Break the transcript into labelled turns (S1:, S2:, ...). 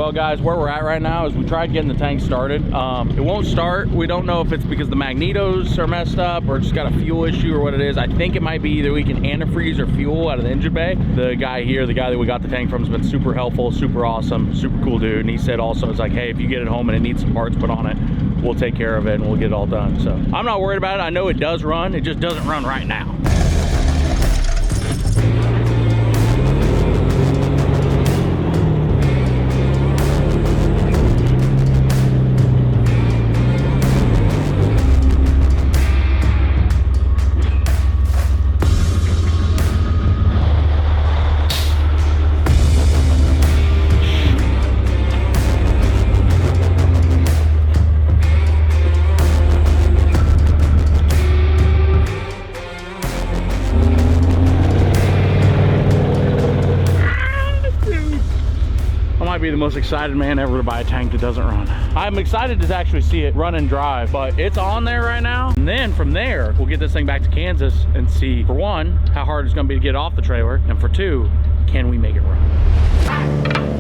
S1: Well guys, where we're at right now is we tried getting the tank started. It won't start. We don't know if it's because the magnetos are messed up or just got a fuel issue or what it is. I think it might be either we can antifreeze or fuel out of the engine bay. The guy here, the guy that we got the tank from, has been super helpful, super awesome, super cool dude. And he said also, it's like, hey, if you get it home and it needs some parts put on it, we'll take care of it and we'll get it all done. So I'm not worried about it. I know it does run. It just doesn't run right now. Be the most excited man ever to buy a tank that doesn't run. I'm excited to actually see it run and drive, but it's on there right now. And then from there, we'll get this thing back to Kansas and see, for one, how hard it's gonna be to get off the trailer, and for two, can we make it run?